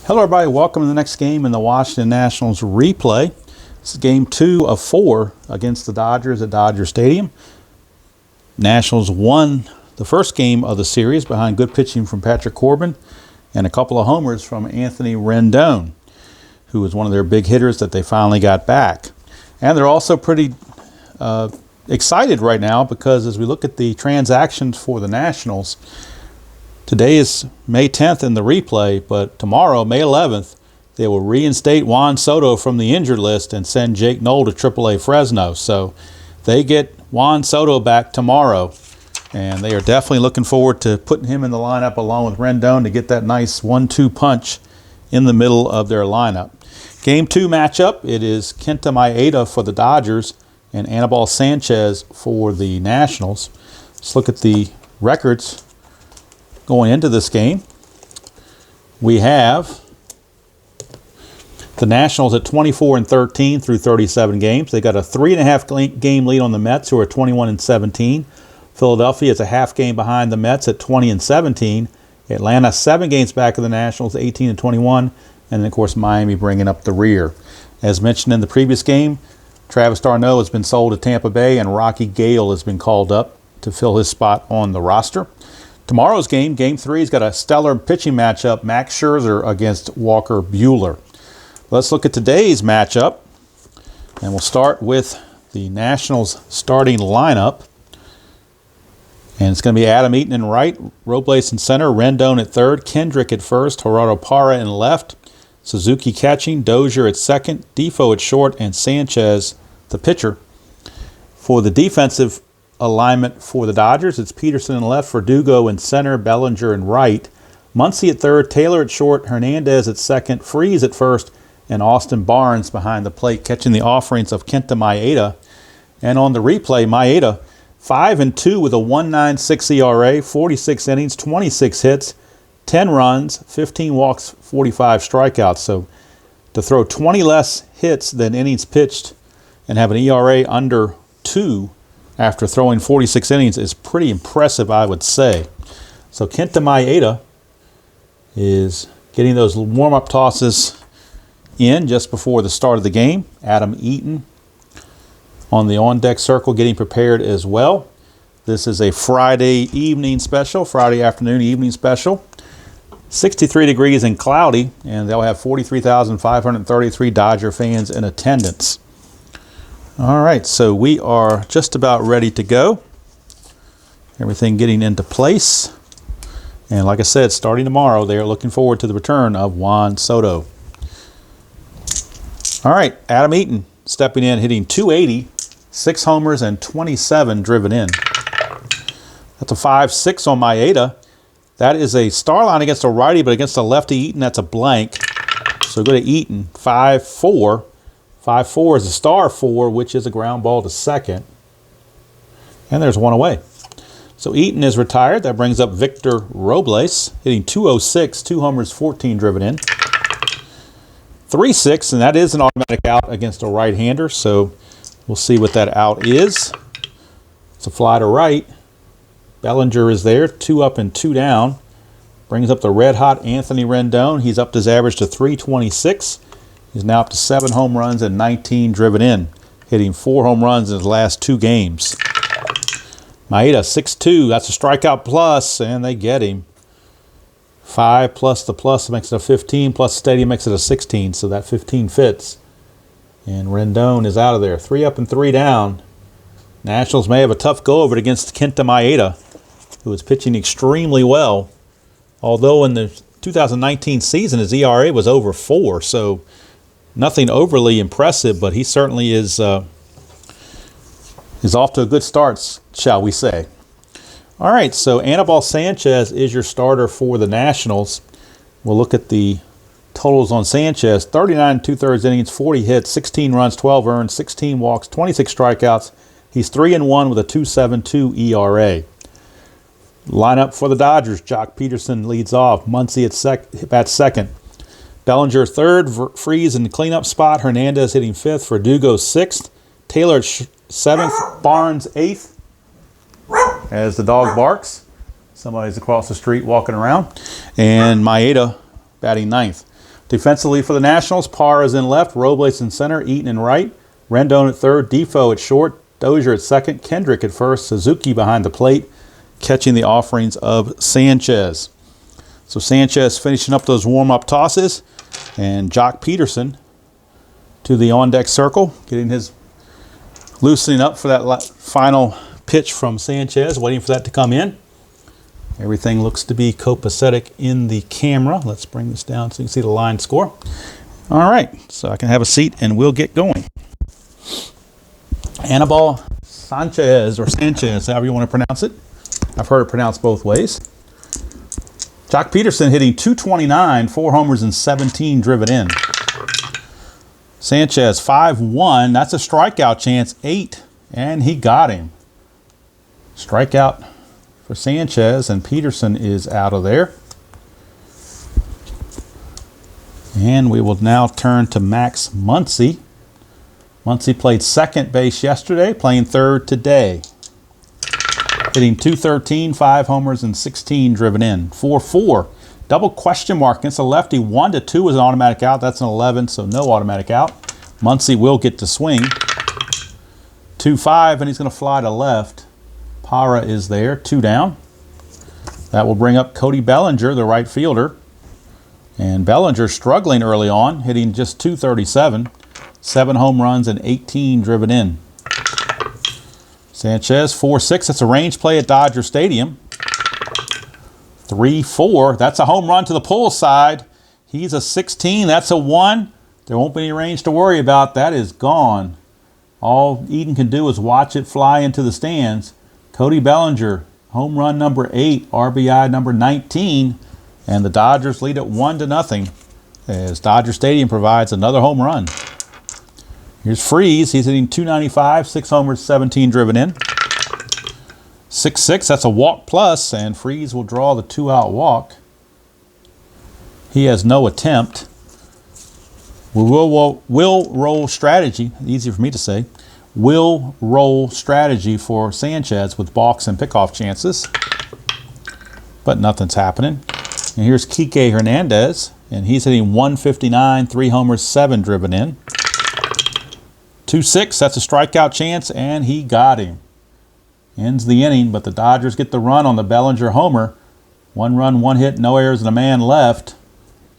Hello everybody, welcome to the next game in the Washington Nationals replay. This is game 2 of 4 against the Dodgers at Dodger Stadium. Nationals won the first game of the series behind good pitching from Patrick Corbin and a couple of homers from Anthony Rendon, who was one of their big hitters that they finally got back. And they're also pretty excited right now because as we look at the transactions for the Nationals, today is May 10th in the replay, but tomorrow, May 11th, they will reinstate Juan Soto from the injured list and send Jake Knoll to AAA Fresno. So they get Juan Soto back tomorrow, and they are definitely looking forward to putting him in the lineup along with Rendon to get that nice 1-2 punch in the middle of their lineup. Game 2 matchup, it is Kenta Maeda for the Dodgers and Anibal Sanchez for the Nationals. Let's look at the records going into this game. We have the Nationals at 24-13 through 37 games. They got a 3.5 game lead on the Mets, who are 21-17. Philadelphia is a half game behind the Mets at 20-17. Atlanta 7 games back of the Nationals, 18-21. And then, of course, Miami bringing up the rear. As mentioned in the previous game, Travis d'Arnaud has been sold to Tampa Bay, and Rocky Gale has been called up to fill his spot on the roster. Tomorrow's game, Game 3, has got a stellar pitching matchup, Max Scherzer against Walker Buehler. Let's look at today's matchup, and we'll start with the Nationals starting lineup. And it's going to be Adam Eaton in right, Robles in center, Rendon at third, Kendrick at first, Gerardo Parra in left, Suzuki catching, Dozier at second, Defoe at short, and Sanchez, the pitcher. For the defensive alignment for the Dodgers, it's Peterson in left, Verdugo in center, Bellinger in right, Muncy at third, Taylor at short, Hernandez at second, Freese at first, and Austin Barnes behind the plate, catching the offerings of Kenta Maeda. And on the replay, Maeda 5-2 with a 1.96 ERA, 46 innings, 26 hits, 10 runs, 15 walks, 45 strikeouts. So to throw 20 less hits than innings pitched and have an ERA under 2 after throwing 46 innings is pretty impressive, I would say. So Kenta Maeda is getting those warm-up tosses in just before the start of the game. Adam Eaton on the on-deck circle getting prepared as well. This is a Friday evening special, Friday afternoon evening special. 63 degrees and cloudy, and they'll have 43,533 Dodger fans in attendance. All right, so we are just about ready to go. Everything getting into place. And like I said, starting tomorrow, they are looking forward to the return of Juan Soto. All right, Adam Eaton stepping in, hitting .280, 6 homers and 27 driven in. That's a 5.6 on Maeda. That is a star line against a righty, but against a lefty Eaton, that's a blank. So go to Eaton, 5.4. 5-4 is a star 4, which is a ground ball to second. And there's one away. So Eaton is retired. That brings up Victor Robles, hitting .206, 2 homers, 14 driven in. 3-6, and that is an automatic out against a right-hander. So we'll see what that out is. It's a fly to right. Bellinger is there, 2 up and 2 down. Brings up the red-hot Anthony Rendon. He's upped his average to .326. He's now up to 7 home runs and 19 driven in, hitting 4 home runs in his last 2 games. Maeda, 6.2, that's a strikeout plus, and they get him. 5 plus the plus makes it a 15, plus steady makes it a 16, so that 15 fits. And Rendon is out of there. 3 up and 3 down. Nationals may have a tough go of it against Kenta Maeda, who is pitching extremely well. Although in the 2019 season, his ERA was over 4, so nothing overly impressive, but he certainly is off to a good start, shall we say. All right, so Anibal Sanchez is your starter for the Nationals. We'll look at the totals on Sanchez. 39 2/3 innings, 40 hits, 16 runs, 12 earned, 16 walks, 26 strikeouts. He's 3-1 with a 2.72 ERA. Lineup for the Dodgers, Jock Peterson leads off. Muncy at second. Bellinger third, Freese in the cleanup spot, Hernandez hitting fifth, Verdugo sixth, Taylor at seventh, Barnes eighth, as the dog barks. Somebody's across the street walking around. And Maeda batting ninth. Defensively for the Nationals, Parra is in left, Robles in center, Eaton in right, Rendon at third, Defoe at short, Dozier at second, Kendrick at first, Suzuki behind the plate, catching the offerings of Sanchez. So Sanchez finishing up those warm-up tosses, and Jock Peterson to the on-deck circle, getting his loosening up for that final pitch from Sanchez, waiting for that to come in. Everything looks to be copacetic in the camera. Let's bring this down so you can see the line score. All right, so I can have a seat and we'll get going. Anibal Sanchez, or Sanchez, however you want to pronounce it. I've heard it pronounced both ways. Jock Peterson hitting .229, 4 homers and 17 driven in. Sanchez 5-1, that's a strikeout chance, 8, and he got him. Strikeout for Sanchez, and Peterson is out of there. And we will now turn to Max Muncy. Muncy played second base yesterday, playing third today. Hitting .213, 5 homers and 16 driven in. 4-4. Double question mark against a lefty. 1-2 is an automatic out. That's an 11, so no automatic out. Muncy will get to swing. 2-5, and he's going to fly to left. Parra is there, 2 down. That will bring up Cody Bellinger, the right fielder. And Bellinger struggling early on, hitting just .237. 7 home runs and 18 driven in. Sanchez, 4-6. That's a range play at Dodger Stadium. 3-4. That's a home run to the pull side. He's a 16. That's a 1. There won't be any range to worry about. That is gone. All Eaton can do is watch it fly into the stands. Cody Bellinger, home run number 8, RBI number 19, and the Dodgers lead it 1-0 as Dodger Stadium provides another home run. Here's Freeze. He's hitting .295, 6 homers, 17 driven in. 6-6, that's a walk plus, and Freeze will draw the 2-out walk. He has no attempt. We will roll strategy, easy for me to say. Will roll strategy for Sanchez with balks and pickoff chances. But nothing's happening. And here's Kike Hernandez, and he's hitting .159, 3 homers, 7 driven in. 2-6, that's a strikeout chance, and he got him. Ends the inning, but the Dodgers get the run on the Bellinger homer. 1 run, 1 hit, no errors, and a man left.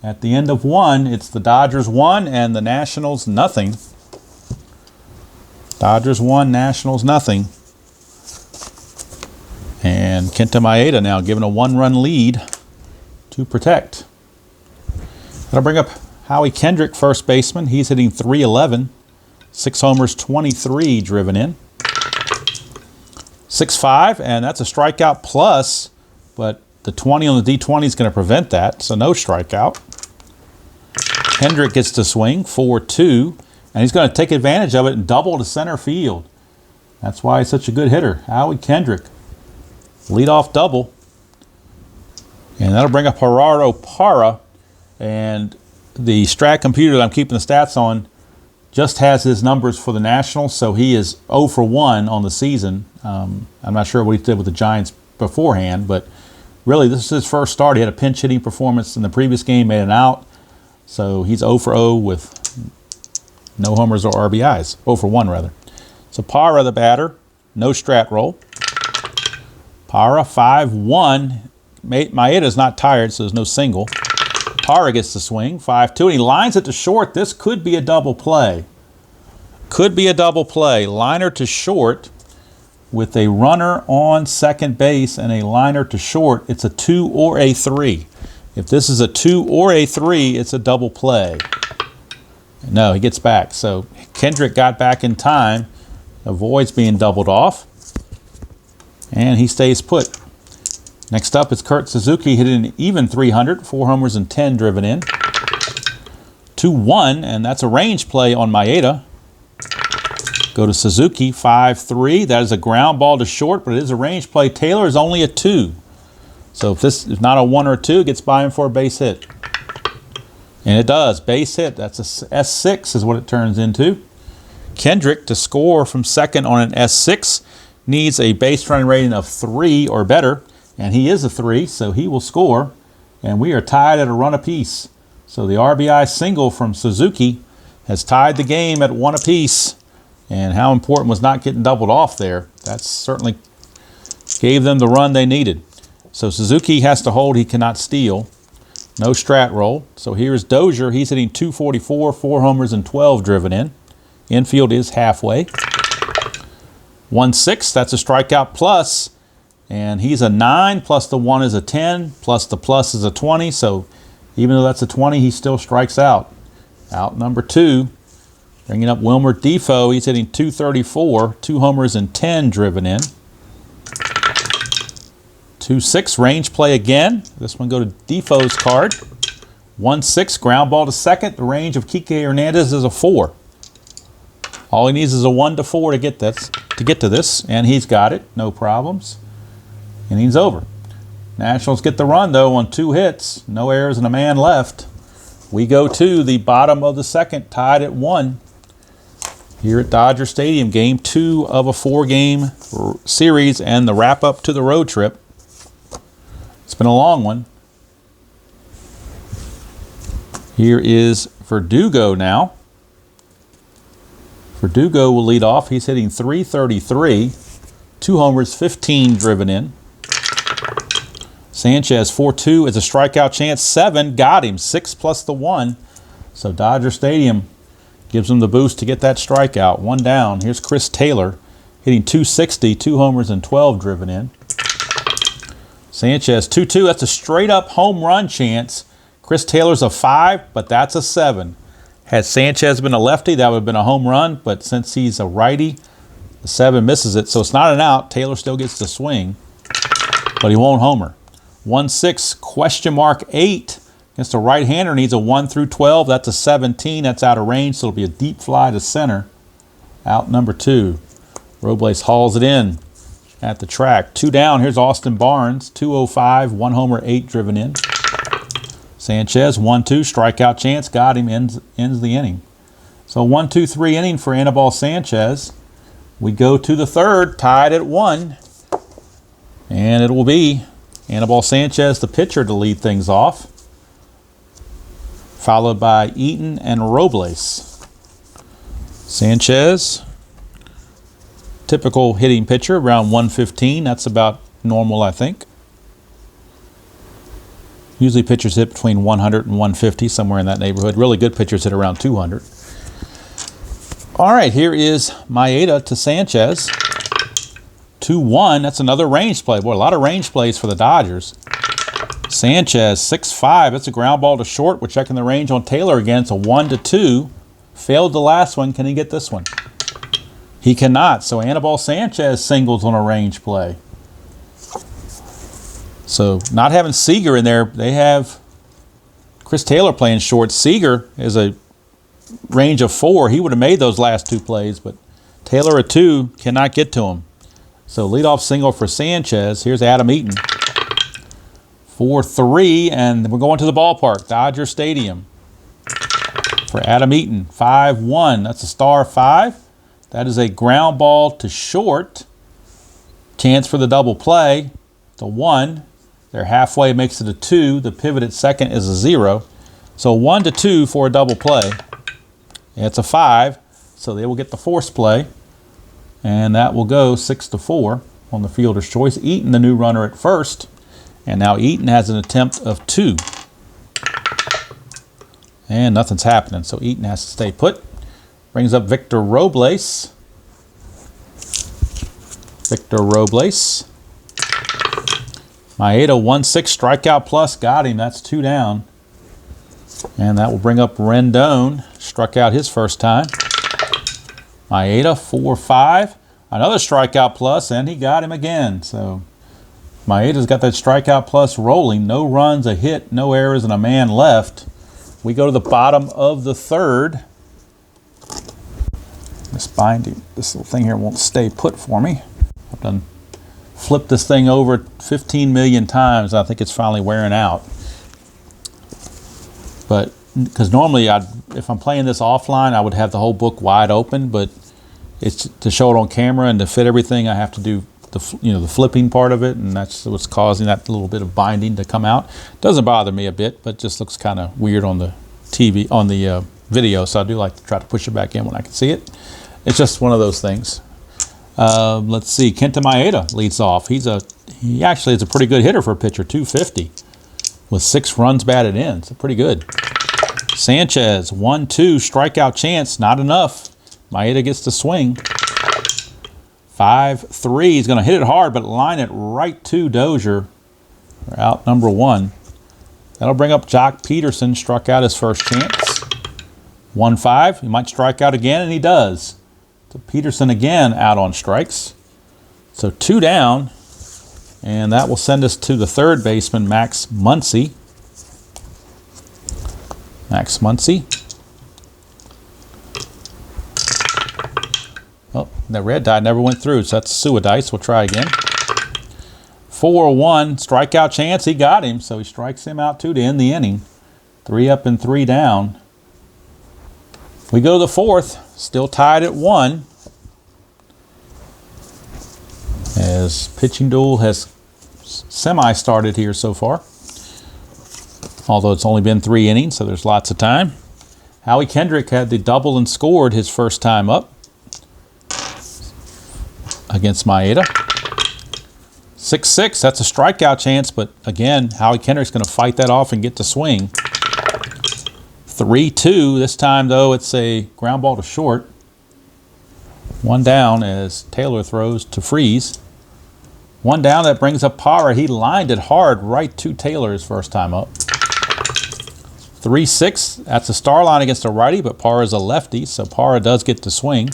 At the end of 1, it's the Dodgers 1 and the Nationals nothing. Dodgers 1, Nationals nothing. And Kenta Maeda now given a 1-run lead to protect. That'll bring up Howie Kendrick, first baseman. He's hitting .311. 6 homers, 23 driven in. 6-5, and that's a strikeout plus, but the 20 on the D20 is going to prevent that, so no strikeout. Kendrick gets to swing, 4-2, and he's going to take advantage of it and double to center field. That's why he's such a good hitter. Howie Kendrick, leadoff double. And that'll bring up Gerardo Parra, and the Strat computer that I'm keeping the stats on just has his numbers for the Nationals, so he is 0 for 1 on the season. I'm not sure what he did with the Giants beforehand, but really this is his first start. He had a pinch hitting performance in the previous game, made an out, so he's 0 for 0 with no homers or RBIs. 0 for 1 rather. So Parra, the batter, no strat roll. Parra 5-1. Maeda's not tired, so there's no single. Parra gets the swing, 5-2, and he lines it to short. This could be a double play. Could be a double play. Liner to short with a runner on second base and a liner to short. It's a 2 or a 3. If this is a 2 or a 3, it's a double play. No, he gets back. So Kendrick got back in time, avoids being doubled off, and he stays put. Next up is Kurt Suzuki, hitting an even .300, 4 homers and 10 driven in. 2-1, and that's a range play on Maeda. Go to Suzuki, 5-3. That is a ground ball to short, but it is a range play. Taylor is only a 2. So if this is not a 1 or a 2, it gets by him for a base hit. And it does, base hit. That's a S6 is what it turns into. Kendrick, to score from second on an S6, needs a base running rating of 3 or better. And he is a 3, so he will score. And we are tied at a run apiece. So the RBI single from Suzuki has tied the game at 1 apiece. And how important was not getting doubled off there? That certainly gave them the run they needed. So Suzuki has to hold, he cannot steal. No strat roll. So here's Dozier. He's hitting .244, 4 homers and 12 driven in. Infield is halfway. 1-6, that's a strikeout plus. And he's a 9, plus the 1 is a 10, plus the plus is a 20. So even though that's a 20, he still strikes out. Out number 2. Bringing up Wilmer Defoe. He's hitting .234, 2 homers and 10 driven in. 2-6, range play again. This one go to Defoe's card. 1-6, ground ball to second. The range of Kike Hernandez is a 4. All he needs is a 1-4 to get to this, and he's got it. No problems. Inning's over. Nationals get the run though on 2 hits, no errors and a man left. We go to the bottom of the second, tied at 1. Here at Dodger Stadium, game 2 of a 4-game series and the wrap up to the road trip. It's been a long one. Here is Verdugo now. Verdugo will lead off. He's hitting .333, 2 homers, 15 driven in. Sanchez 4-2 is a strikeout chance. 7 got him. 6 plus the 1. So Dodger Stadium gives him the boost to get that strikeout. 1 down. Here's Chris Taylor hitting .260, 2 homers and 12 driven in. Sanchez 2-2. That's a straight up home run chance. Chris Taylor's a 5, but that's a 7. Had Sanchez been a lefty, that would have been a home run, but since he's a righty, the 7 misses it. So it's not an out. Taylor still gets to swing, but he won't homer. 1-6, question mark 8. Against a right-hander, needs a 1 through 12. That's a 17. That's out of range, so it'll be a deep fly to center. Out number 2. Robles hauls it in at the track. 2 down. Here's Austin Barnes. 205, 1 homer, 8 driven in. Sanchez, 1-2, strikeout chance. Got him, ends the inning. So 1-2-3 inning for Anibal Sanchez. We go to the third, tied at 1. And it will be Anibal Sanchez, the pitcher, to lead things off, followed by Eaton and Robles. Sanchez, typical hitting pitcher, around 115. That's about normal, I think. Usually pitchers hit between 100 and 150, somewhere in that neighborhood. Really good pitchers hit around 200. All right, here is Maeda to Sanchez. 2-1, that's another range play. Boy, a lot of range plays for the Dodgers. Sanchez, 6-5, that's a ground ball to short. We're checking the range on Taylor again. It's a 1-2. Failed the last one. Can he get this one? He cannot. So Anibal Sanchez singles on a range play. So not having Seeger in there, they have Chris Taylor playing short. Seeger is a range of 4. He would have made those last 2 plays, but Taylor at 2 cannot get to him. So leadoff single for Sanchez. Here's Adam Eaton. 4-3, and we're going to the ballpark, Dodger Stadium. For Adam Eaton, 5-1. That's a star 5. That is a ground ball to short. Chance for the double play. It's a 1. They're halfway, makes it a 2. The pivot at second is a 0. So 1-2 for a double play. It's a 5, so they will get the force play. And that will go 6-4 on the fielder's choice. Eaton, the new runner at first. And now Eaton has an attempt of 2. And nothing's happening, so Eaton has to stay put. Brings up Victor Robles. Maeda, 1-6, strikeout plus, got him. That's 2 down. And that will bring up Rendon. Struck out his first time. Maeda, 4-5. Another strikeout plus, and he got him again. So Maeda's got that strikeout plus rolling. No runs, a hit, no errors, and a man left. We go to the bottom of the third. This binding, this little thing here won't stay put for me. I've done flipped this thing over 15 million times. I think it's finally wearing out. But because normally if I'm playing this offline, I would have the whole book wide open, but it's to show it on camera and to fit everything, I have to do the flipping part of it, and that's what's causing that little bit of binding to come out. Doesn't bother me a bit, but just looks kind of weird on the TV, on the video, so I do like to try to push it back in when I can see it. It's just one of those things. Let's see. Kenta Maeda leads off. He actually is a pretty good hitter for a pitcher, 250, with 6 runs batted in. So pretty good. Sanchez, 1-2, strikeout chance, not enough. Maeda gets the swing. 5-3. He's going to hit it hard, but line it right to Dozier. We're out number 1. That'll bring up Jock Peterson. Struck out his first chance. 1-5. He might strike out again, and he does. So Peterson again out on strikes. So 2 down, and that will send us to the third baseman, Max Muncy. Max Muncy. Oh, that red die never went through, so that's Suadice. We'll try again. 4-1, strikeout chance. He got him, so he strikes him out too to end the inning. 3 up and 3 down. We go to the fourth, still tied at 1. As pitching duel has semi-started here so far. Although it's only been 3 innings, so there's lots of time. Howie Kendrick had the double and scored his first time up against Maeda. 6-6, that's a strikeout chance, but again, Howie Kendrick's going to fight that off and get the swing. 3-2, this time though it's a ground ball to short. 1 down as Taylor throws to Freeze. 1 down, that brings up Parra. He lined it hard right to Taylor his first time up. 3-6, that's a star line against a righty, but Parra's a lefty, so Parra does get the swing.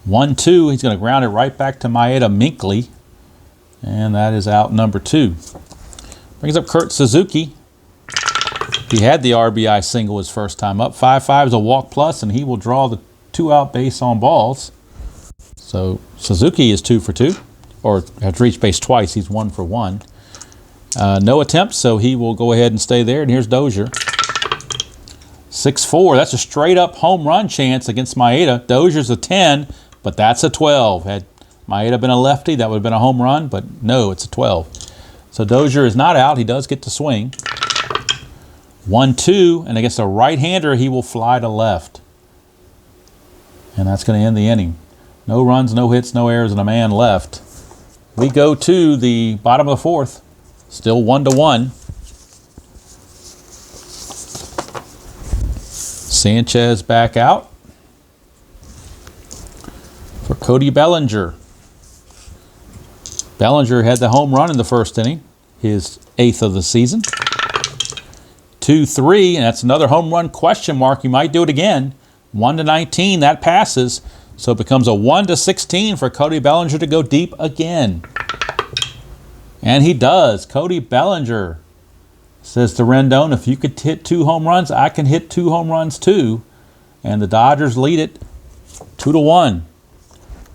1-2, he's going to ground it right back to Maeda Minkley. And that is out number 2. Brings up Kurt Suzuki. He had the RBI single his first time up. 5-5 is a walk plus, and he will draw the 2-out base on balls. So Suzuki is 2 for 2, or has reached base twice. He's 1 for 1. No attempts, so he will go ahead and stay there. And here's Dozier. 6-4, that's a straight up home run chance against Maeda. Dozier's a 10, but that's a 12. Had Maeda been a lefty, that would have been a home run, but no, it's a 12. So Dozier is not out. He does get to swing. 1-2, and against a right-hander, he will fly to left. And that's going to end the inning. No runs, no hits, no errors, and a man left. We go to the bottom of the fourth. Still 1-1. Sanchez back out for Cody Bellinger. Bellinger had the home run in the first inning, his 8th of the season. 2-3, and that's another home run question mark. He might do it again. 1-19, that passes. So it becomes a 1-16 for Cody Bellinger to go deep again. And he does. Cody Bellinger says to Rendon, if you could hit 2 home runs, I can hit 2 home runs too. And the Dodgers lead it 2-1.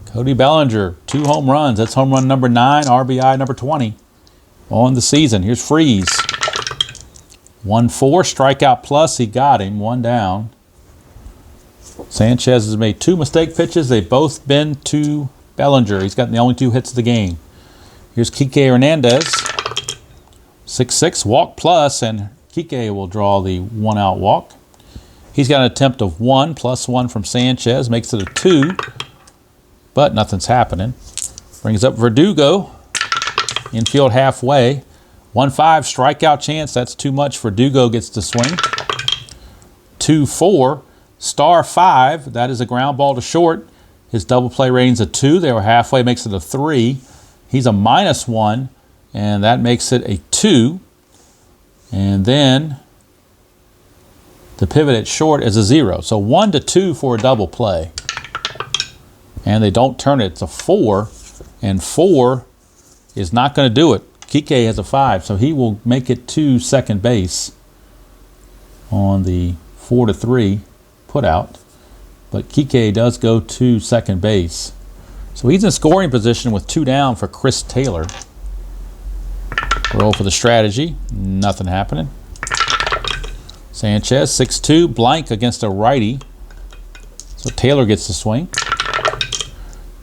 Cody Bellinger, 2 home runs. That's home run number 9, RBI number 20 on the season. Here's Freeze. 1-4, strikeout plus. He got him. 1 down. Sanchez has made 2 mistake pitches. They've both been to Bellinger. He's gotten the only 2 hits of the game. Here's Kike Hernandez. 6-6, walk plus, and Kike will draw the 1-out walk. He's got an attempt of 1, +1 from Sanchez. Makes it a 2. But nothing's happening. Brings up Verdugo. Infield halfway. 1-5, strikeout chance. That's too much. Verdugo gets the swing. 2-4, star 5. That is a ground ball to short. His double play rating's a 2. They were halfway, makes it a 3. He's a -1, and that makes it a 2. And then the pivot at short is a 0. So 1-2 for a double play. And they don't turn it. It's a 4, and 4 is not going to do it. Kike has a 5, so he will make it to second base on the 4-3 put out. But Kike does go to second base. So he's in scoring position with 2 down for Chris Taylor. Roll for the strategy. Nothing happening. Sanchez, 6-2, blank against a righty. So Taylor gets the swing.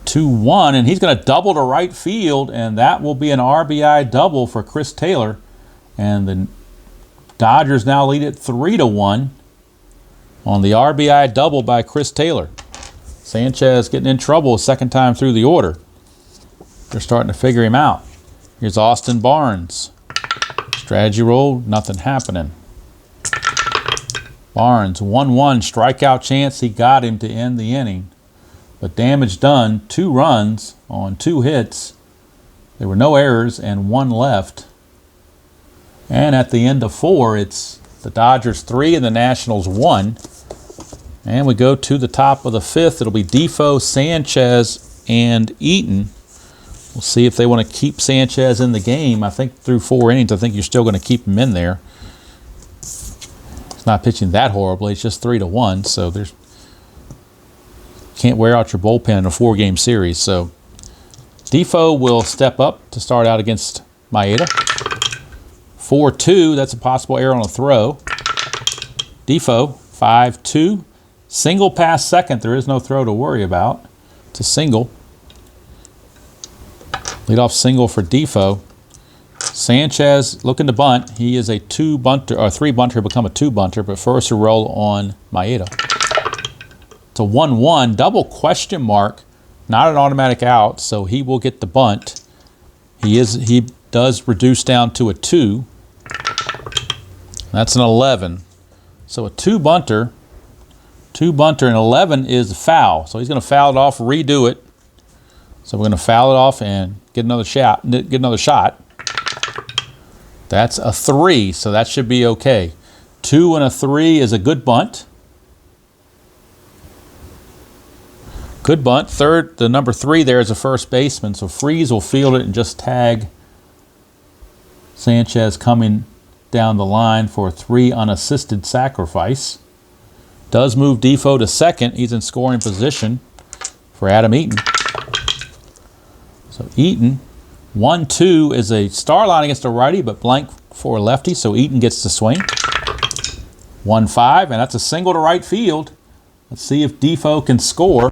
2-1, and he's going to double to right field, and that will be an RBI double for Chris Taylor. And the Dodgers now lead it 3-1 on the RBI double by Chris Taylor. Sanchez getting in trouble a second time through the order. They're starting to figure him out. Here's Austin Barnes. Strategy roll, nothing happening. Barnes, 1-1, strikeout chance. He got him to end the inning. But damage done, 2 runs on 2 hits. There were no errors and 1 left. And at the end of 4, it's the Dodgers 3 and the Nationals 1. And we go to the top of the 5th. It'll be Defoe, Sanchez, and Eaton. We'll see if they want to keep Sanchez in the game. I think through 4 innings, I think you're still going to keep him in there. He's not pitching that horribly. It's just 3-1, so there's can't wear out your bullpen in a 4-game series. So Defoe will step up to start out against Maeda. 4-2, that's a possible error on a throw. Defoe, 5-2. Single past second, there is no throw to worry about. It's a single. Leadoff single for Defoe. Sanchez looking to bunt. He is a 2-bunter, or 3-bunter, become a 2-bunter, but first a roll on Maeda. It's a 1-1, double question mark, not an automatic out, so he will get the bunt. He does reduce down to a 2. That's an 11. So a 2-bunter. 2-bunter and 11 is a foul. So he's going to foul it off, redo it. So we're going to foul it off and get another shot. That's a 3, so that should be okay. 2 and a 3 is a good bunt. Good bunt. Third, the number 3 there is a first baseman, so Freeze will field it and just tag Sanchez coming down the line for a 3 unassisted sacrifice. Does move Defoe to second. He's in scoring position for Adam Eaton. So Eaton, 1-2 is a star line against a righty, but blank for a lefty, so Eaton gets to swing. 1-5, and that's a single to right field. Let's see if Defoe can score.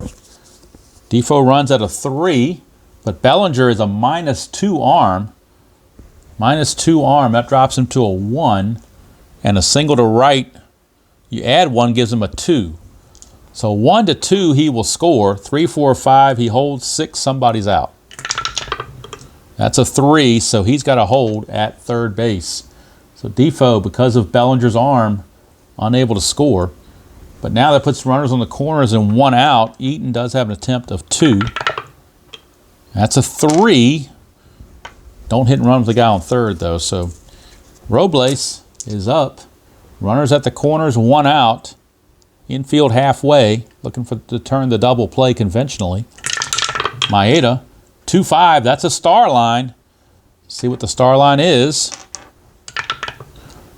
Defoe runs at a 3, but Bellinger is a -2 arm. -2 arm, that drops him to a 1, and a single to right, you add 1, gives him a 2. So 1-2, he will score. 3, 4, 5, he holds 6, somebody's out. That's a 3, so he's got to hold at third base. So Defoe, because of Bellinger's arm, unable to score. But now that puts runners on the corners and 1 out. Eaton does have an attempt of 2. That's a 3. Don't hit and run with the guy on third, though. So Robles is up. Runners at the corners, 1 out. Infield halfway, looking to turn the double play conventionally. Maeda, 2-5, that's a star line. See what the star line is.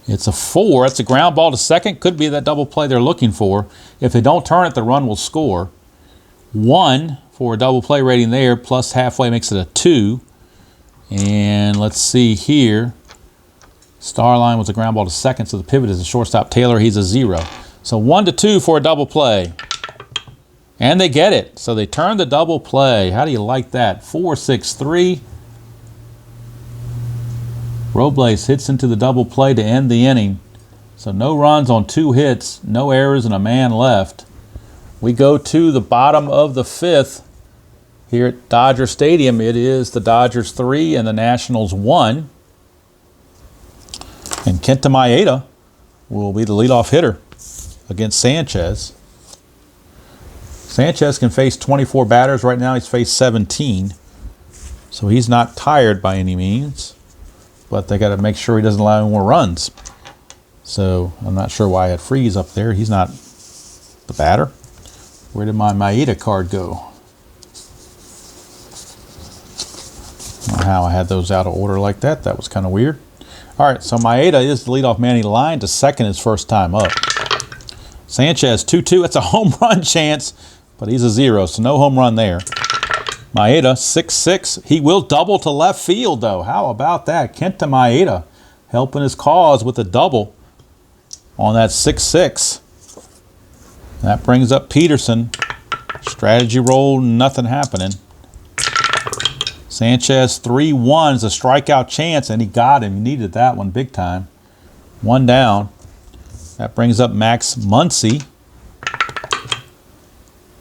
It's a 4. That's a ground ball to second. Could be that double play they're looking for. If they don't turn it, the run will score. 1 for a double play rating there, plus halfway makes it a 2. And let's see here. Star line was a ground ball to second, so the pivot is a shortstop Taylor. He's a 0. So 1-2 for a double play. And they get it. So they turn the double play. How do you like that? 4-6-3. Robles hits into the double play to end the inning. So no runs on 2 hits, no errors, and a man left. We go to the bottom of the 5th here at Dodger Stadium. It is the Dodgers 3 and the Nationals 1. And Kenta Maeda will be the leadoff hitter against Sanchez. Sanchez can face 24 batters. Right now he's faced 17. So he's not tired by any means. But they got to make sure he doesn't allow any more runs. So I'm not sure why I had Freeze up there. He's not the batter. Where did my Maeda card go? I don't know how I had those out of order like that. That was kind of weird. All right, so Maeda is the leadoff man. He lined to second his first time up. Sanchez, 2-2. It's a home run chance, but he's a 0, so no home run there. Maeda, 6-6. He will double to left field, though. How about that? Kenta Maeda helping his cause with a double on that 6-6. That brings up Peterson. Strategy roll, nothing happening. Sanchez, 3-1 is a strikeout chance, and he got him. He needed that one big time. 1 down. That brings up Max Muncy.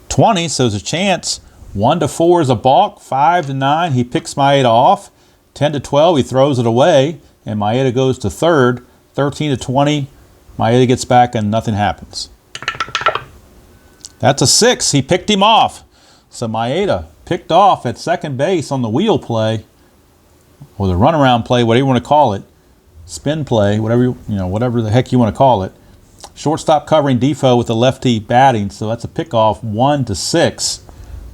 20, so there's a chance. 1-4 is a balk. 5-9, he picks Maeda off. 10-12, he throws it away, and Maeda goes to third. 13-20, Maeda gets back and nothing happens. That's a 6. He picked him off. So Maeda picked off at second base on the wheel play, or the runaround play, whatever you want to call it, spin play, whatever whatever the heck you want to call it. Shortstop covering Defoe with the lefty batting, so that's a pickoff. 1-6.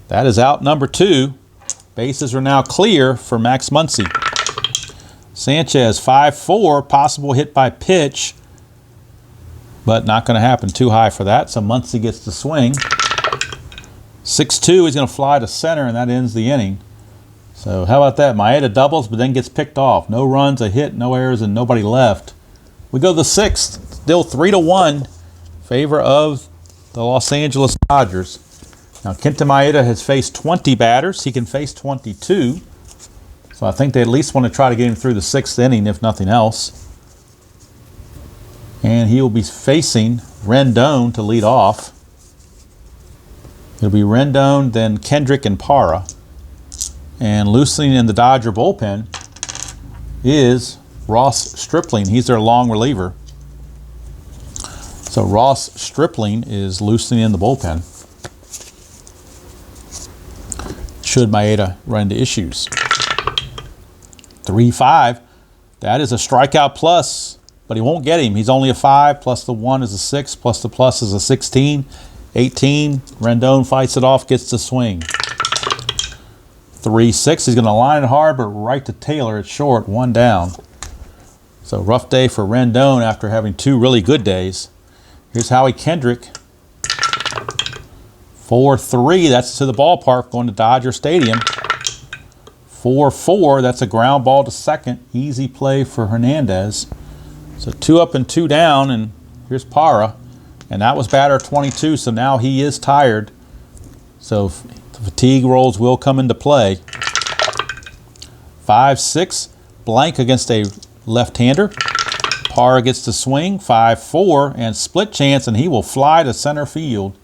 That is out number 2. Bases are now clear for Max Muncy. Sanchez 5-4, possible hit by pitch, but not going to happen. Too high for that, so Muncy gets the swing. 6-2, he's going to fly to center, and that ends the inning. So how about that? Maeda doubles, but then gets picked off. No runs, a hit, no errors, and nobody left. We go to the 6th, still 3-1, favor of the Los Angeles Dodgers. Now, Kenta Maeda has faced 20 batters. He can face 22. So I think they at least want to try to get him through the 6th inning, if nothing else. And he will be facing Rendon to lead off. It'll be Rendon, then Kendrick and Parra. And loosening in the Dodger bullpen is Ross Stripling. He's their long reliever. So Ross Stripling is loosening in the bullpen, should Maeda run into issues. 3-5. That is a strikeout plus, but he won't get him. He's only a 5, plus the 1 is a 6, plus the plus is a 16. 18. Rendon fights it off, gets the swing. 3-6. He's going to line it hard, but right to Taylor at short. 1 down. So rough day for Rendon after having 2 really good days. Here's Howie Kendrick. 4-3. That's to the ballpark, going to Dodger Stadium. 4-4. That's a ground ball to second. Easy play for Hernandez. So 2 up and 2 down, and here's Parra. And that was batter 22, so now he is tired. So the fatigue rolls will come into play. 5-6. Blank against a left-hander. Parra gets the swing. 5-4, and split chance, and he will fly to center field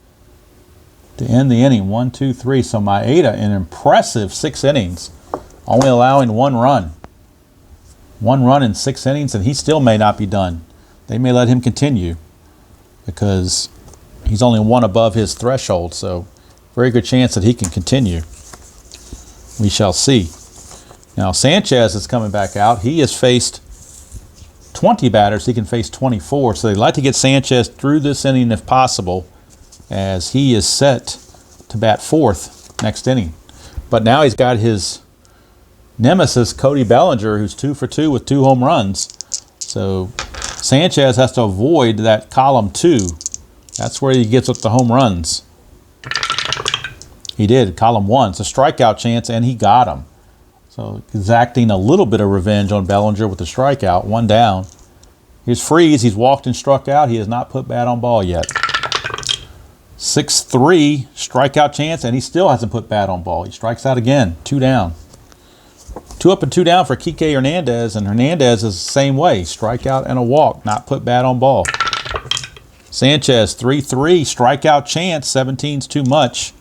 to end the inning. 1, 2, 3. So Maeda, an impressive 6 innings, only allowing 1 run. 1 run in 6 innings, and he still may not be done. They may let him continue because he's only 1 above his threshold, so very good chance that he can continue. We shall see. Now Sanchez is coming back out. He has faced 20 batters. He can face 24, so they'd like to get Sanchez through this inning if possible, as he is set to bat 4th next inning. But now he's got his nemesis, Cody Bellinger, who's 2 for 2 with 2 home runs. So Sanchez has to avoid that column 2. That's where he gets up the home runs. He did, column 1. It's a strikeout chance, and he got him. So exacting a little bit of revenge on Bellinger with the strikeout. 1 down. Here's Freeze. He's walked and struck out. He has not put bat on ball yet. 6-3, strikeout chance, and he still hasn't put bat on ball. He strikes out again. 2 down. 2 up and 2 down for Kike Hernandez, and Hernandez is the same way. Strikeout and a walk, not put bat on ball. Sanchez, 3-3, strikeout chance. 17's too much.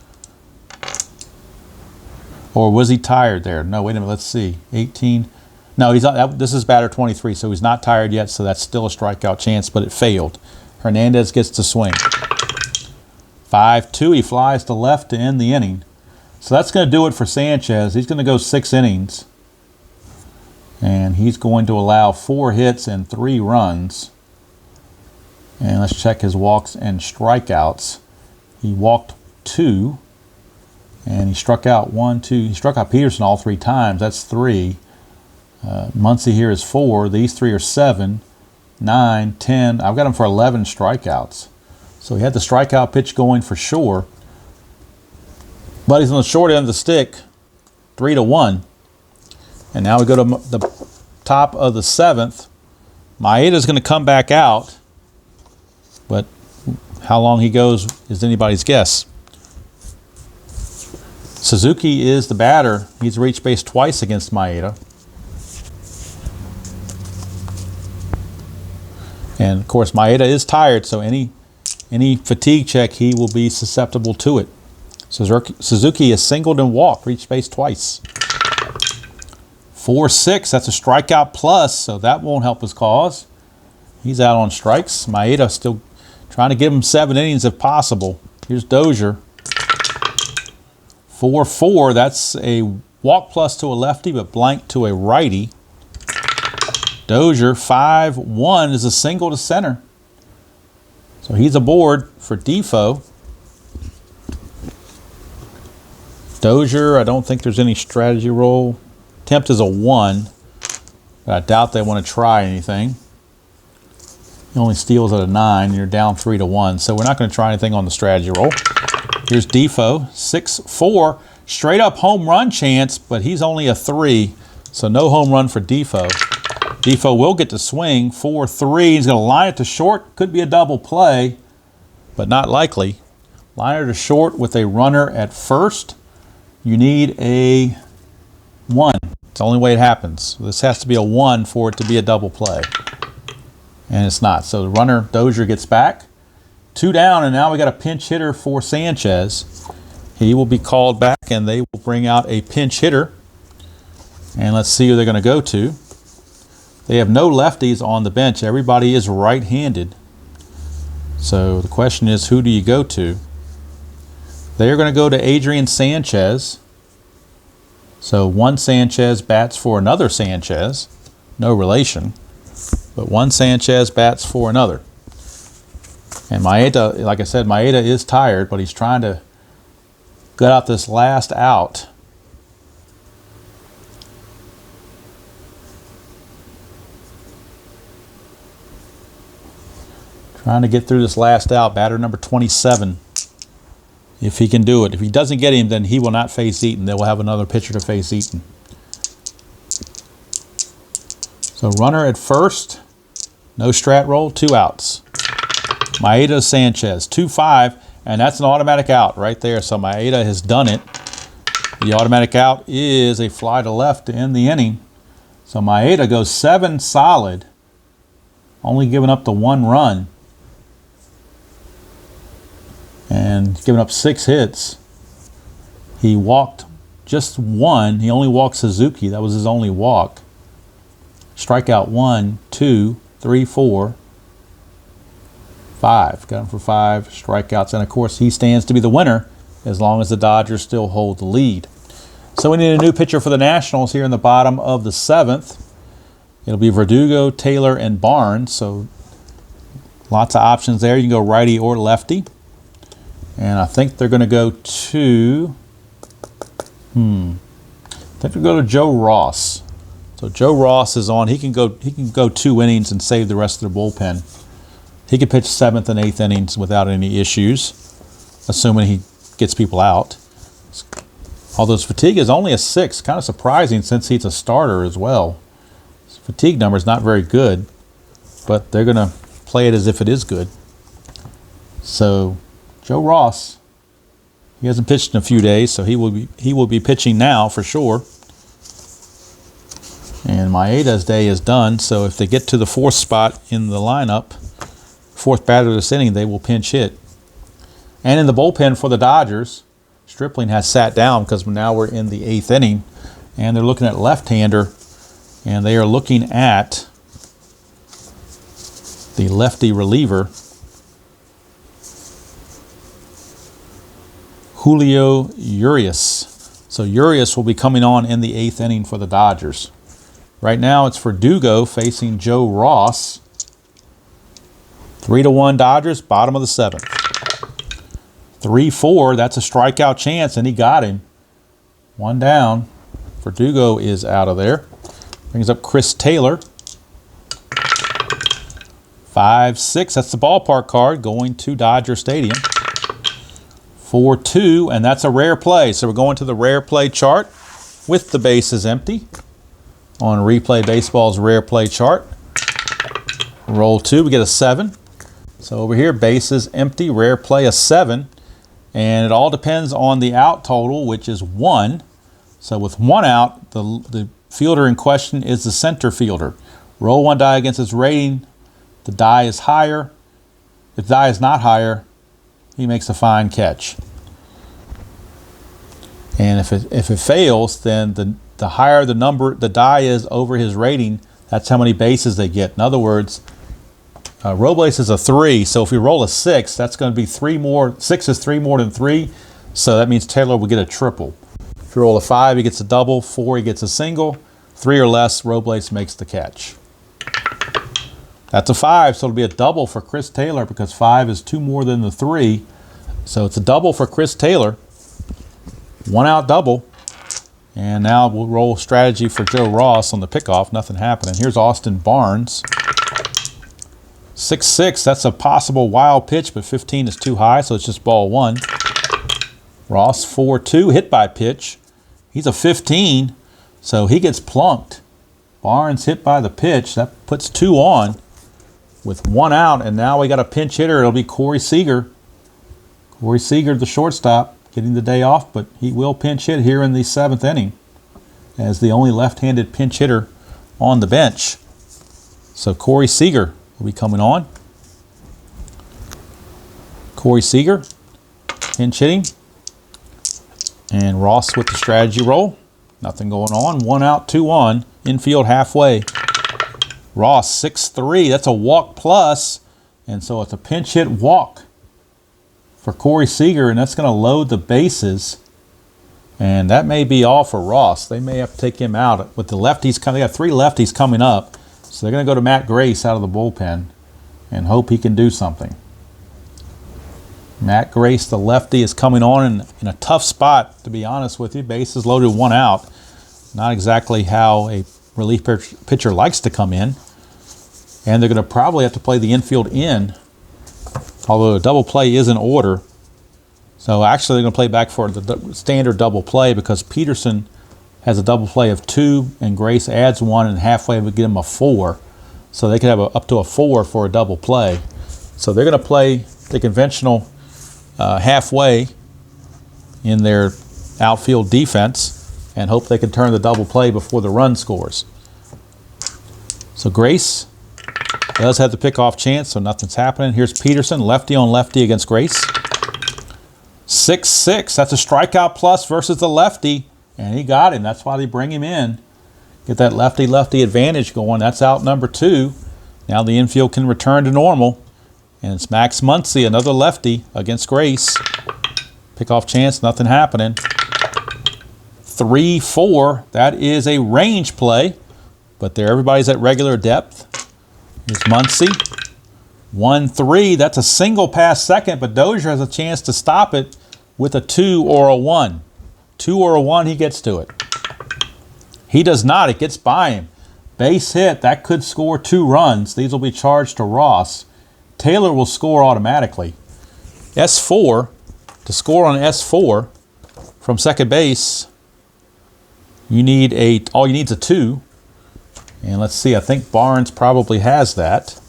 Or was he tired there? No, wait a minute, let's see. 18. No, he's not. This is batter 23, so he's not tired yet, so that's still a strikeout chance, but it failed. Hernandez gets to swing. 5-2, he flies to left to end the inning. So that's going to do it for Sanchez. He's going to go 6 innings. And he's going to allow 4 hits and 3 runs. And let's check his walks and strikeouts. He walked 2. And he struck out 1, 2. He struck out Peterson all 3 times. That's 3. Muncy here is 4. These 3 are 7, 9, 10. I've got him for 11 strikeouts. So he had the strikeout pitch going for sure. But he's on the short end of the stick, 3-1. And now we go to the top of the 7th. Maeda's going to come back out. But how long he goes is anybody's guess. Suzuki is the batter. He's reached base twice against Maeda. And of course, Maeda is tired, so any fatigue check, he will be susceptible to it. Suzuki is singled and walked, reached base twice. 4-6, that's a strikeout plus, so that won't help his cause. He's out on strikes. Maeda still trying to give him 7 innings if possible. Here's Dozier. 4-4, that's a walk plus to a lefty, but blank to a righty. Dozier, 5-1 is a single to center. So he's aboard for Defoe. Dozier, I don't think there's any strategy roll. Attempt is a 1, but I doubt they want to try anything. He only steals at a 9, and you're down 3-1, so we're not going to try anything on the strategy roll. Here's Defoe, 6-4, straight up home run chance, but he's only a 3, so no home run for Defoe. Defoe will get to swing, 4-3, he's going to line it to short, could be a double play, but not likely. Liner to short with a runner at first. You need a 1. It's the only way it happens. This has to be a 1 for it to be a double play. And it's not. So the runner, Dozier, gets back. 2 down, and now we got a pinch hitter for Sanchez. He will be called back, and they will bring out a pinch hitter. And let's see who they're going to go to. They have no lefties on the bench. Everybody is right-handed. So the question is, who do you go to? They're going to go to Adrian Sanchez. So one Sanchez bats for another Sanchez. No relation. But one Sanchez bats for another. And Maeda, like I said, Maeda is tired, but he's trying to get out this last out. Trying to get through this last out. Batter number 27. If he can do it. If he doesn't get him, then he will not face Eaton. They will have another pitcher to face Eaton. So runner at first. No strat roll. 2 outs. Maeda Sanchez. 2-5. And that's an automatic out right there. So Maeda has done it. The automatic out is a fly to left to end the inning. So Maeda goes 7 solid. Only giving up the 1 run. And giving up 6 hits. He walked just 1. He only walked Suzuki. That was his only walk. Strikeout 1, 2, 3, 4, 5. Got him for 5 strikeouts. And of course, he stands to be the winner as long as the Dodgers still hold the lead. So we need a new pitcher for the Nationals here in the bottom of the 7th. It'll be Verdugo, Taylor, and Barnes. So lots of options there. You can go righty or lefty. And I think they're going to go to, I think they'll go to Joe Ross. So Joe Ross is on. He can go 2 innings and save the rest of their bullpen. He can pitch 7th and 8th innings without any issues, assuming he gets people out. Although his fatigue is only a 6, kind of surprising since he's a starter as well. His fatigue number is not very good, but they're going to play it as if it is good. So Joe Ross, he hasn't pitched in a few days, so he will be pitching now for sure. And Maeda's day is done, so if they get to the 4th spot in the lineup, 4th batter of this inning, they will pinch hit. And in the bullpen for the Dodgers, Stripling has sat down because now we're in the 8th inning, and they're looking at left-hander, and they are looking at the lefty reliever, Julio Urias. So Urias will be coming on in the 8th inning for the Dodgers. Right now it's Verdugo facing Joe Ross. 3-1 Dodgers, bottom of the 7th. 3-4, that's a strikeout chance, and he got him. 1 down. Verdugo is out of there. Brings up Chris Taylor. 5-6, that's the ballpark card going to Dodger Stadium. 4-2, and that's a rare play. So we're going to the rare play chart with the bases empty on Replay Baseball's rare play chart. Roll 2, we get a 7. So over here, bases empty, rare play a 7. And it all depends on the out total, which is 1. So with 1 out, the fielder in question is the center fielder. Roll 1 die against its rating. the die is higher. If the die is not higher, he makes a fine catch. And if it fails, then the higher the die is over his rating, that's how many bases they get. In other words, Robles is a 3, so if we roll a 6, that's going to be 3 more. 6 is 3 more than 3, so that means Taylor will get a triple. If you roll a 5, he gets a double. 4, he gets a single. 3 or less, Robles makes the catch. That's a 5, so it'll be a double for Chris Taylor because 5 is 2 more than the 3. So it's a double for Chris Taylor. 1 out double. And now we'll roll strategy for Joe Ross on the pickoff. Nothing happening. Here's Austin Barnes. 6-6, that's a possible wild pitch, but 15 is too high, so it's just ball 1. Ross 4-2, hit by pitch. He's a 15, so he gets plunked. Barnes hit by the pitch. That puts 2 on with 1 out, and now we got a pinch hitter. It'll be Corey Seeger. Corey Seeger, the shortstop, getting the day off, but he will pinch hit here in the 7th inning as the only left-handed pinch hitter on the bench. So Corey Seeger will be coming on. Corey Seeger, pinch hitting. And Ross with the strategy roll. Nothing going on. 1 out, 2 on. Infield halfway. Ross 6-3. That's a walk plus. And so it's a pinch hit walk for Corey Seeger. And that's going to load the bases. And that may be all for Ross. They may have to take him out. With the lefties coming, they got 3 lefties coming up. So they're going to go to Matt Grace out of the bullpen and hope he can do something. Matt Grace, the lefty, is coming on in a tough spot, to be honest with you. Bases loaded, 1 out. Not exactly how a relief pitcher likes to come in. And they're going to probably have to play the infield in, although a double play is in order. So actually they're going to play back for the standard double play because Peterson has a double play of 2 and Grace adds 1 and halfway would get him a 4. So they could have up to a 4 for a double play. So they're going to play the conventional halfway in their outfield defense and hope they can turn the double play before the run scores. So Grace does have the pickoff chance, so nothing's happening. Here's Peterson, lefty on lefty against Grace. 6-6, that's a strikeout plus versus the lefty. And he got him. That's why they bring him in. Get that lefty-lefty advantage going. That's out number 2. Now the infield can return to normal. And it's Max Muncy, another lefty, against Grace. Pickoff chance, nothing happening. 3-4. That is a range play. But there, everybody's at regular depth. Here's Muncy. 1-3. That's a single past second, but Dozier has a chance to stop it with a 2 or a 1. 2 or a 1, he gets to it. He does not. It gets by him. Base hit. That could score 2 runs. These will be charged to Ross. Taylor will score automatically. S4. To score on S4 from second base, all you need is a 2. And let's see. I think Barnes probably has that.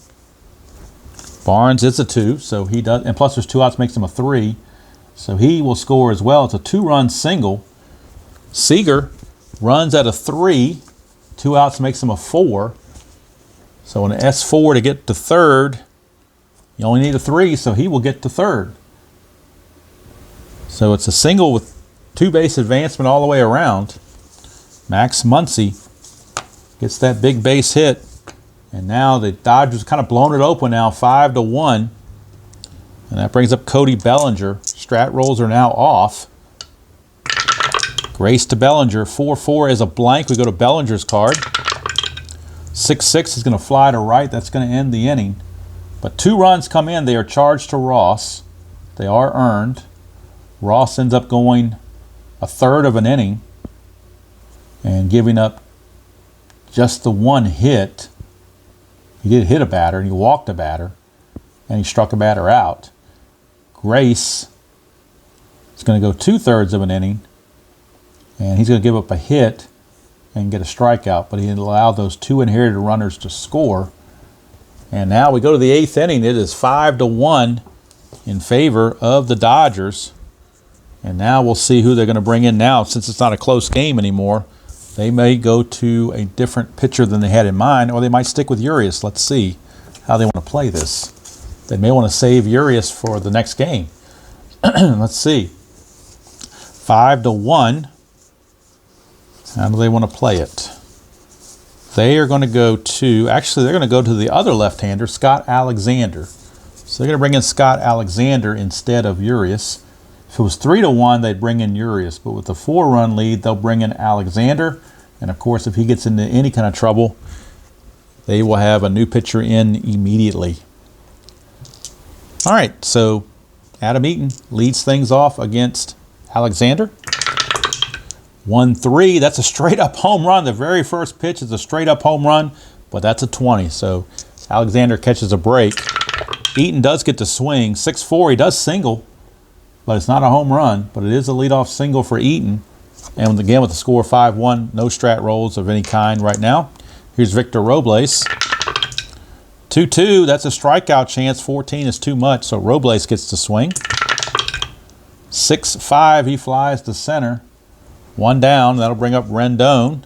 Barnes is a 2, so he does. And plus, there's 2 outs, makes him a 3. So he will score as well. It's a 2-run single. Seeger runs at a 3. 2 outs makes him a 4. So an S4 to get to third. You only need a 3, so he will get to third. So it's a single with 2-base advancement all the way around. Max Muncy gets that big base hit. And now the Dodgers kind of blown it open now, 5-1. And that brings up Cody Bellinger. Strat rolls are now off. Grace to Bellinger. 4-4 is a blank. We go to Bellinger's card. 6-6 is going to fly to right. That's going to end the inning. But 2 runs come in. They are charged to Ross. They are earned. Ross ends up going a third of an inning and giving up just the 1 hit. He did hit a batter, and he walked a batter, and he struck a batter out. Grace is going to go 2/3 of an inning, and he's going to give up a hit and get a strikeout, but he allowed those 2 inherited runners to score. And now we go to the 8th inning. It is 5-1 in favor of the Dodgers. And now we'll see who they're going to bring in now. Since it's not a close game anymore, they may go to a different pitcher than they had in mind, or they might stick with Urias. Let's see. how they want to play this. They may want to save Urias for the next game. Let's see. 5-1. How do they want to play it? They are going to go to, actually they're going to go to the other left-hander, Scott Alexander. So they're going to bring in Scott Alexander instead of Urias. If it was 3-1, they'd bring in Urias. But with the 4-run lead, they'll bring in Alexander. And of course, if he gets into any kind of trouble, they will have a new pitcher in immediately. All right, so Adam Eaton leads things off against Alexander. 1-3, that's a straight-up home run. The very first pitch is a straight-up home run, but that's a 20. So Alexander catches a break. Eaton does get to swing. 6-4, he does single, but it's not a home run, but it is a leadoff single for Eaton. And again, with the score 5-1, no strat rolls of any kind right now. Here's Victor Robles. 2-2, that's a strikeout chance. 14 is too much, so Robles gets to swing. 6-5, he flies to center. 1 down, that'll bring up Rendon.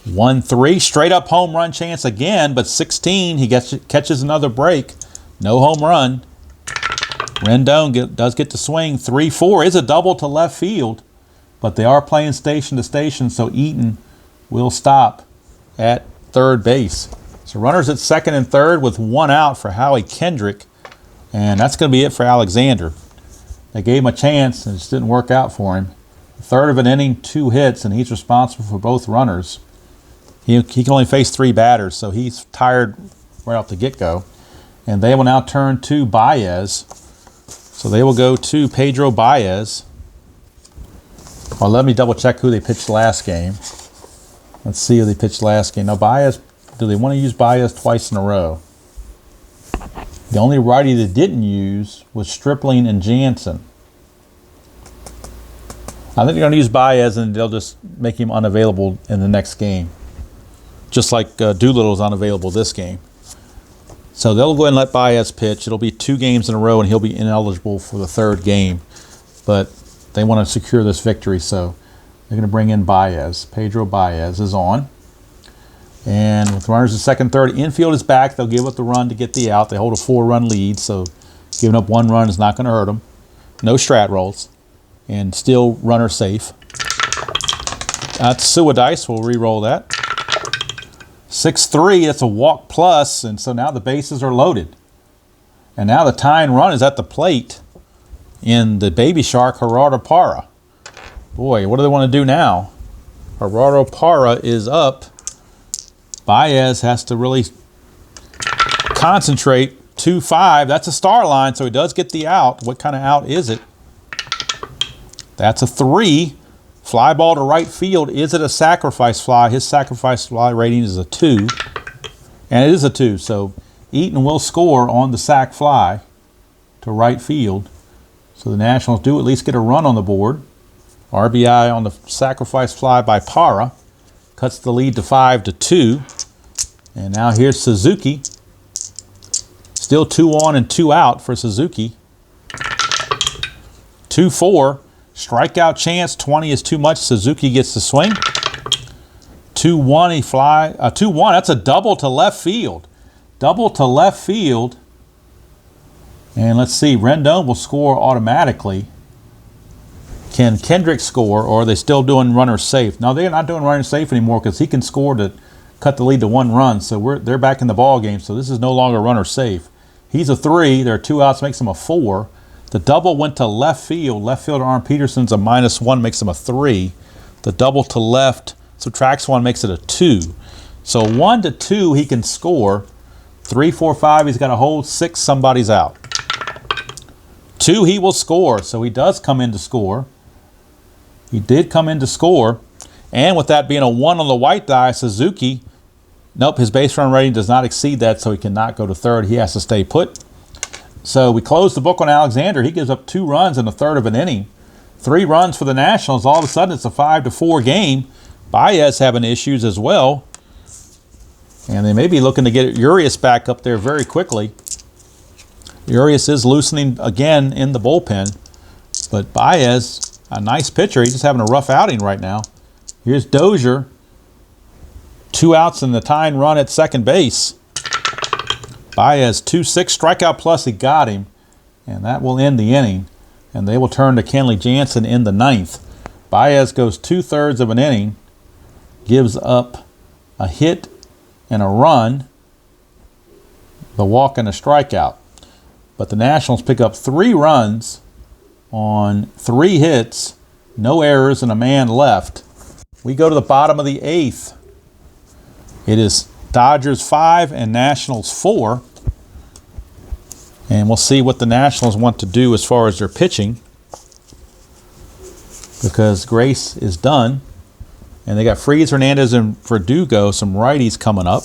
1-3, straight up home run chance again, but 16, he catches another break. No home run. Rendon does get to swing. 3-4 is a double to left field, but they are playing station to station, so Eaton will stop at third base. So runners at second and third with 1 out for Howie Kendrick, and that's going to be it for Alexander. They gave him a chance, and it just didn't work out for him. Third of an inning, 2 hits, and he's responsible for both runners. He can only face 3 batters, so he's tired right off the get-go. And they will now turn to Baez. So they will go to Pedro Baez. Well, let me double-check who they pitched last game. Let's see who they pitched last game. Now, Baez, do they want to use Baez twice in a row? The only righty they didn't use was Stripling and Jansen. I think they're going to use Baez and they'll just make him unavailable in the next game. Just like Doolittle is unavailable this game. So they'll go ahead and let Baez pitch. It'll be 2 games in a row and he'll be ineligible for the 3rd game. But they want to secure this victory, so they're going to bring in Baez. Pedro Baez is on. And with runners in second, third, infield is back. They'll give up the run to get the out. They hold a 4-run lead, so giving up 1 run is not going to hurt them. No strat rolls, and still runner safe. That's Suadice. We'll re-roll that. 6-3, that's a walk plus, and so now the bases are loaded. And now the tying run is at the plate in the Baby Shark, Gerardo Parra. Boy, what do they want to do now? Gerardo Parra is up. Baez has to really concentrate. 2-5, that's a star line, so he does get the out. What kind of out is it? That's a 3. Fly ball to right field. Is it a sacrifice fly? His sacrifice fly rating is a 2. And it is a 2, so Eaton will score on the sac fly to right field. So the Nationals do at least get a run on the board. RBI on the sacrifice fly by Parra. Cuts the lead to 5-2. And now here's Suzuki. Still 2 on and 2 out for Suzuki. 2-4. Strikeout chance. 20 is too much. Suzuki gets the swing. 2-1. He fly. 2-1. That's a double to left field. Double to left field. And let's see. Rendon will score automatically. Can Kendrick score, or are they still doing runner safe? No, they're not doing runner safe anymore because he can score to cut the lead to 1 run. So they're back in the ball game. So this is no longer runner safe. He's a 3. There are 2 outs, makes him a 4. The double went to left field. Left fielder Arn Peterson's a -1, makes him a 3. The double to left subtracts 1, makes it a 2. So 1-2, he can score. 3, 4, 5, he's got to hold. 6, somebody's out. 2, he will score. So he does come in to score. He did come in to score. And with that being a 1 on the white die, Suzuki, nope, his base run rating does not exceed that, so he cannot go to third. He has to stay put. So we close the book on Alexander. He gives up 2 runs in a third of an inning. 3 runs for the Nationals. All of a sudden, it's a 5-4 game. Baez having issues as well. And they may be looking to get Urias back up there very quickly. Urias is loosening again in the bullpen. But Baez, a nice pitcher. He's just having a rough outing right now. Here's Dozier. 2 outs in the tying run at second base. Baez 2-6, strikeout plus, he got him. And that will end the inning. And they will turn to Kenley Jansen in the 9th. Baez goes 2/3 of an inning, gives up a hit and a run, the walk and a strikeout. But the Nationals pick up 3 runs on 3 hits, no errors, and a man left. We go to the bottom of the 8th. It is Dodgers 5 and Nationals 4. And we'll see what the Nationals want to do as far as their pitching, because Grace is done. And they got Freese, Hernandez, and Verdugo, some righties coming up.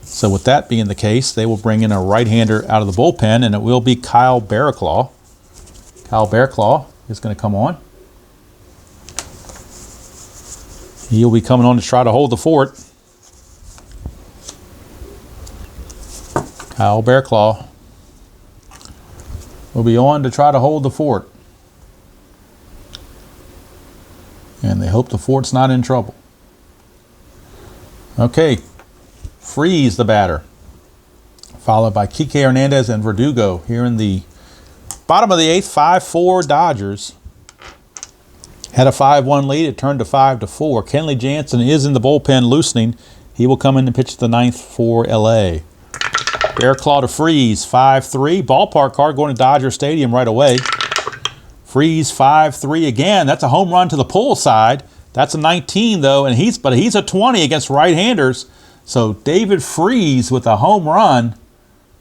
So with that being the case, they will bring in a right-hander out of the bullpen, and it will be Kyle Barraclough. Kyle Barraclough is going to come on. He'll be coming on to try to hold the fort. Kyle Barraclough will be on to try to hold the fort. And they hope the fort's not in trouble. Okay, Freese, the batter, followed by Kike Hernandez and Verdugo here in the bottom of the 8th. 5-4 Dodgers. Had a 5-1 lead. It turned to 5-4. Kenley Jansen is in the bullpen loosening. He will come in and pitch the 9th for LA. Barraclough to Freese, 5-3. Ballpark card going to Dodger Stadium right away. Freese 5-3 again. That's a home run to the pull side. That's a 19 though, and he's a 20 against right-handers. So David Freese with a home run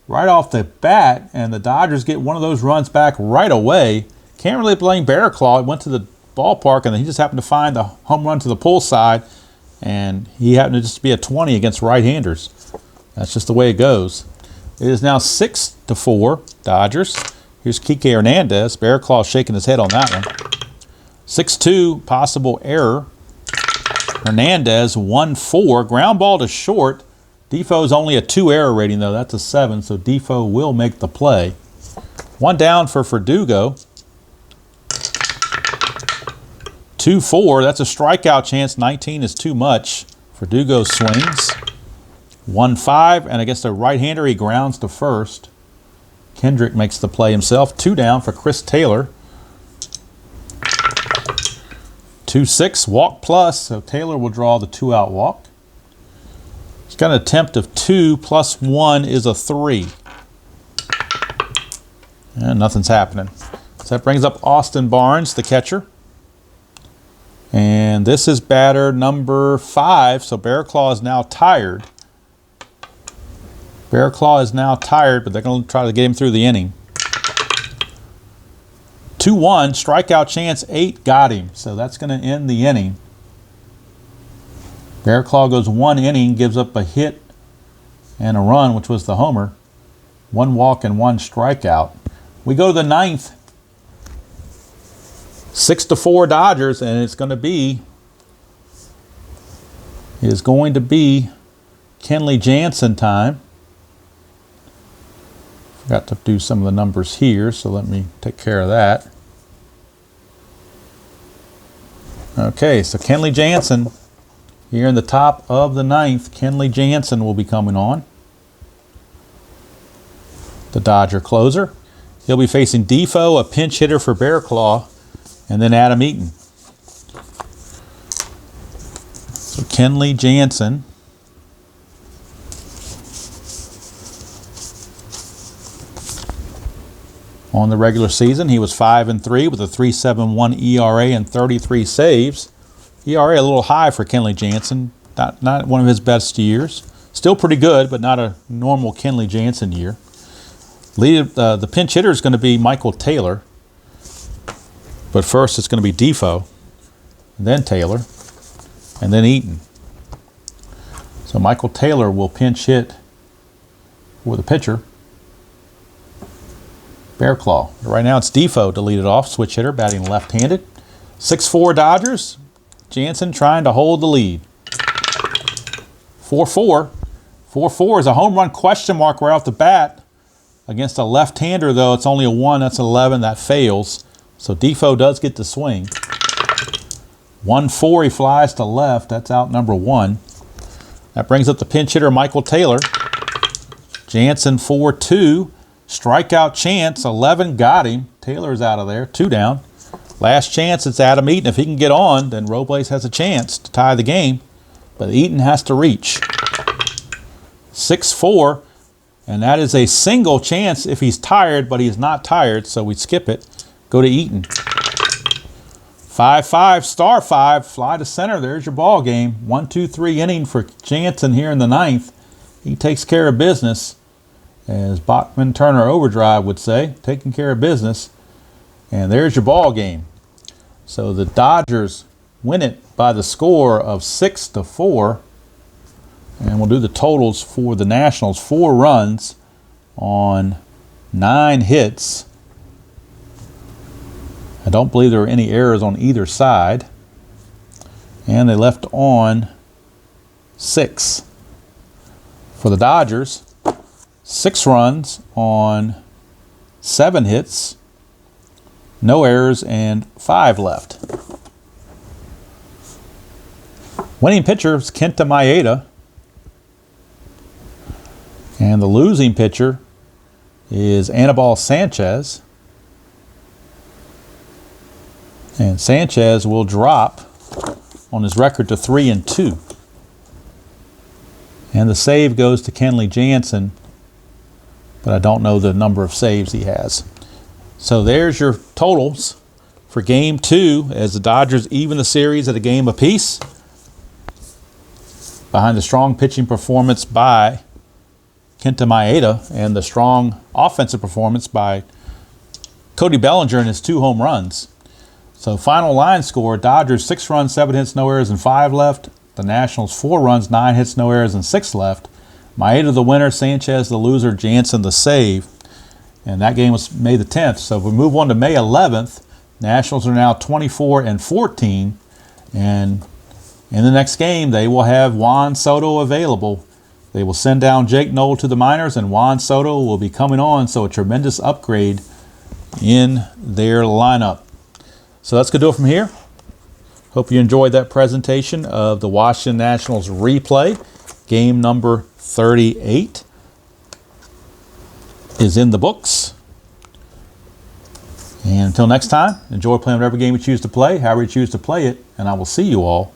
right off the bat, and the Dodgers get one of those runs back right away. Can't really blame Barraclough. He went to the ballpark and he just happened to find the home run to the pull side, and he happened to just be a 20 against right-handers. That's just the way it goes. It is now 6-4 Dodgers. Here's Kike Hernandez. Barraclough shaking his head on that one. 6-2, possible error. Hernandez, 1-4. Ground ball to short. Defoe's only a 2 error rating, though. That's a 7, so Defoe will make the play. 1 down for Verdugo. 2-4. That's a strikeout chance. 19 is too much. Verdugo swings. 1-5, and against a right-hander, he grounds to first. Kendrick makes the play himself. 2 down for Chris Taylor. 2-6, walk plus, so Taylor will draw the 2-out walk. He's got an attempt of 2 plus 1 is a 3. And nothing's happening. So that brings up Austin Barnes, the catcher. And this is batter number 5, so Barraclough is now tired. Barraclough is now tired, but they're going to try to get him through the inning. 2-1, strikeout chance, 8, got him. So that's going to end the inning. Barraclough goes 1 inning, gives up a hit and a run, which was the homer. 1 walk and 1 strikeout. We go to the 9th. 6-4 Dodgers, and it's going to be Kenley Jansen time. Forgot to do some of the numbers here, so let me take care of that. Okay, so Kenley Jansen here in the top of the 9th. Kenley Jansen will be coming on. The Dodger closer. He'll be facing Defoe, a pinch hitter for Barraclough, and then Adam Eaton. So Kenley Jansen. On the regular season, he was 5-3 with a 3.71 ERA and 33 saves. ERA a little high for Kenley Jansen. Not one of his best years. Still pretty good, but not a normal Kenley Jansen year. The pinch hitter is going to be Michael Taylor. But first it's going to be Defoe, and then Taylor, and then Eaton. So Michael Taylor will pinch hit for the pitcher, Barraclough. Right now it's Defoe to lead it off, switch hitter, batting left-handed. 6-4 Dodgers. Jansen trying to hold the lead. 4-4. 4-4 is a home run question mark right off the bat. Against a left-hander, though, it's only a 1. That's 11. That fails. So Defoe does get the swing. 1-4, he flies to left. That's out number 1. That brings up the pinch hitter, Michael Taylor. Jansen 4-2. Strikeout chance, 11 got him. Taylor's out of there, 2 down. Last chance, it's Adam Eaton. If he can get on, then Robles has a chance to tie the game. But Eaton has to reach. 6-4. And that is a single chance if he's tired, but he's not tired, so we skip it. Go to Eaton. 5-5, star 5, fly to center. There's your ball game. 1-2-3 inning for Jansen here in the 9th. He takes care of business, as Bachman Turner Overdrive would say, taking care of business. And there's your ball game. So the Dodgers win it by the score of 6-4. And we'll do the totals for the Nationals. 4 runs on 9 hits. I don't believe there were any errors on either side. And they left on 6. For the Dodgers, 6 runs on 7 hits. No errors and 5 left. Winning pitcher is Kenta Maeda. And the losing pitcher is Anibal Sanchez. And Sanchez will drop on his record to 3-2. And the save goes to Kenley Jansen, but I don't know the number of saves he has. So there's your totals for Game 2 as the Dodgers even the series at a game apiece. Behind the strong pitching performance by Kenta Maeda and the strong offensive performance by Cody Bellinger and his 2 home runs. So final line score, Dodgers 6 runs, 7 hits, no errors, and 5 left. The Nationals 4 runs, 9 hits, no errors, and 6 left. Maeda the winner, Sanchez the loser, Jansen the save. And that game was May the 10th. So if we move on to May 11th, Nationals are now 24-14. And in the next game, they will have Juan Soto available. They will send down Jake Knoll to the minors, and Juan Soto will be coming on. So a tremendous upgrade in their lineup. So that's going to do it from here. Hope you enjoyed that presentation of the Washington Nationals replay. Game number 38 is in the books. And until next time, enjoy playing whatever game you choose to play, however you choose to play it, and I will see you all